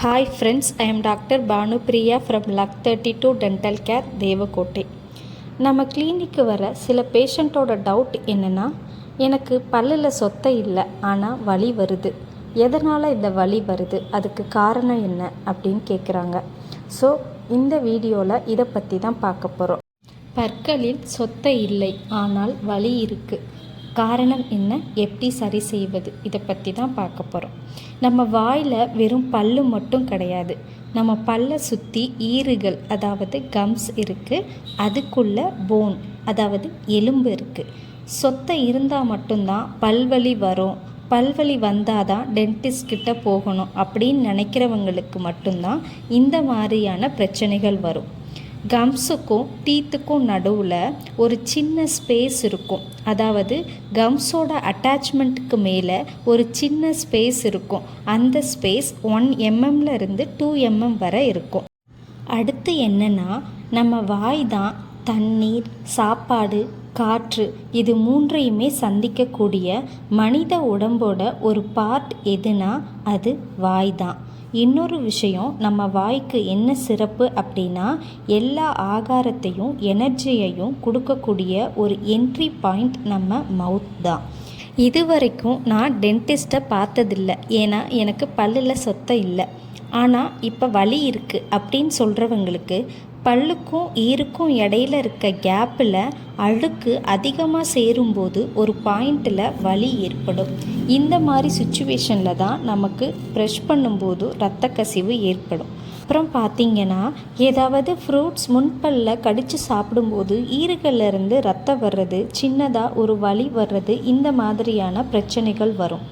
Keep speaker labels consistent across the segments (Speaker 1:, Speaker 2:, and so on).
Speaker 1: Hi friends, I am Dr. Bhanupriya from Luck 32 Dental Care, Devakottai. நம்ம கிளினிக்கு வர சில பேஷண்ட்டோட doubt என்னென்னா, எனக்கு பல்லில் சொத்தை இல்லை ஆனால் வலி வருது. எதனால் இந்த வலி வருது, அதுக்கு காரணம் என்ன அப்படின்னு கேட்குறாங்க. ஸோ இந்த வீடியோவில் இதை பற்றி தான் பார்க்க போகிறோம். பற்களில் சொத்தை இல்லை ஆனால் வலி இருக்குது. காரணம் என்ன, எப்படி சரி செய்வது, இதை பற்றி தான் பார்க்க போகிறோம். நம்ம வாயில் வெறும் பல்லு மட்டும் கிடையாது, நம்ம பல்லை சுற்றி ஈறுகள் அதாவது கம்ஸ் இருக்குது, அதுக்குள்ளே போன் அதாவது எலும்பு இருக்குது. சொத்தை இருந்தால் மட்டும்தான் பல்வலி வரும், பல்வலி வந்தால் தான் டென்டிஸ்ட் கிட்ட போகணும் அப்படின்னு நினைக்கிறவங்களுக்கு மட்டும்தான் இந்த மாதிரியான பிரச்சனைகள் வரும். கம்ஸுக்கும் டீத்துக்கும் நடுவில் ஒரு சின்ன ஸ்பேஸ் இருக்கும், அதாவது கம்ஸோட அட்டாச்மெண்ட்டுக்கு மேலே ஒரு சின்ன ஸ்பேஸ் இருக்கும். அந்த ஸ்பேஸ் 1 mm இருந்து 2 mm வரை இருக்கும். அடுத்து என்னென்னா, நம்ம வாய் தான் தண்ணீர், சாப்பாடு, காற்று இது மூன்றையுமே சந்திக்கக்கூடிய மனித உடம்போட ஒரு பார்ட் எதுனா அது வாய் தான். இன்னொரு விஷயம், நம்ம வாய்க்கு என்ன சிறப்பு அப்படின்னா, எல்லா ஆகாரத்தையும் எனர்ஜியையும் கொடுக்கக்கூடிய ஒரு என்ட்ரி பாயிண்ட் நம்ம மவுத் தான். இது வரைக்கும் நான் டென்டிஸ்ட்டை பார்த்ததில்லை, ஏன்னா எனக்கு பல்லில் சொத்தை இல்லை. ஆனால் இப்போ வலி இருக்குது அப்படின்னு சொல்கிறவங்களுக்கு பல்லுக்கும் ஈருக்கும் இடையில இருக்க கேப்பில் அழுக்கு அதிகமாக சேரும்போது ஒரு பாயிண்டில் வலி ஏற்படும். இந்த மாதிரி சுச்சுவேஷனில் தான் நமக்கு ப்ரெஷ் பண்ணும்போது இரத்த கசிவு ஏற்படும். அப்புறம் பார்த்திங்கன்னா, ஏதாவது ஃப்ரூட்ஸ் முன்பல்ல கடித்து சாப்பிடும்போது ஈறுகள்லேருந்து ரத்தம் வர்றது, சின்னதாக ஒரு வலி வர்றது, இந்த மாதிரியான பிரச்சனைகள் வரும்.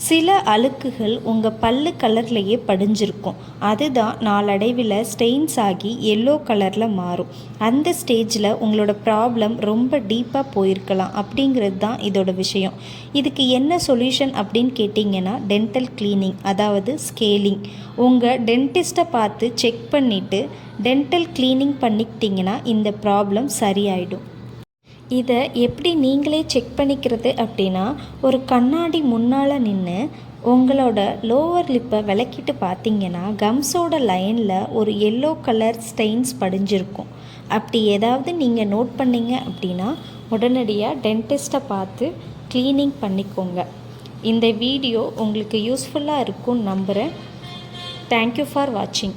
Speaker 1: சில அழுக்குகள் உங்கள் பல்லு கலர்லேயே படிஞ்சிருக்கும், அதுதான் நாளடைவில் ஸ்டெயின்ஸ் ஆகி எல்லோ கலரில் மாறும். அந்த ஸ்டேஜில் உங்களோட ப்ராப்ளம் ரொம்ப டீப்பாக போயிருக்கலாம். அப்படிங்கிறது தான் இதோட விஷயம். இதுக்கு என்ன சொல்யூஷன் அப்படின்னு கேட்டிங்கன்னா, டென்டல் கிளீனிங் அதாவது ஸ்கேலிங். உங்கள் டென்டிஸ்ட்டை பார்த்து செக் பண்ணிவிட்டு டென்டல் கிளீனிங் பண்ணிக்கிட்டிங்கன்னா இந்த ப்ராப்ளம் சரியாயிடும். இதை எப்படி நீங்களே செக் பண்ணிக்கிறது அப்படின்னா, ஒரு கண்ணாடி முன்னால் நின்று உங்களோட லோவர் லிப்பை விளக்கிட்டு பார்த்தீங்கன்னா கம்ஸோட லைனில் ஒரு எல்லோ கலர் ஸ்டெயின்ஸ் படிஞ்சிருக்கும். அப்படி ஏதாவது நீங்கள் நோட் பண்ணிங்க அப்படின்னா உடனடியாக டென்டிஸ்ட்டை பார்த்து க்ளீனிங் பண்ணிக்கோங்க. இந்த வீடியோ உங்களுக்கு யூஸ்ஃபுல்லாக இருக்கும்னு நம்புகிறேன். தேங்க்யூ ஃபார் வாட்சிங்.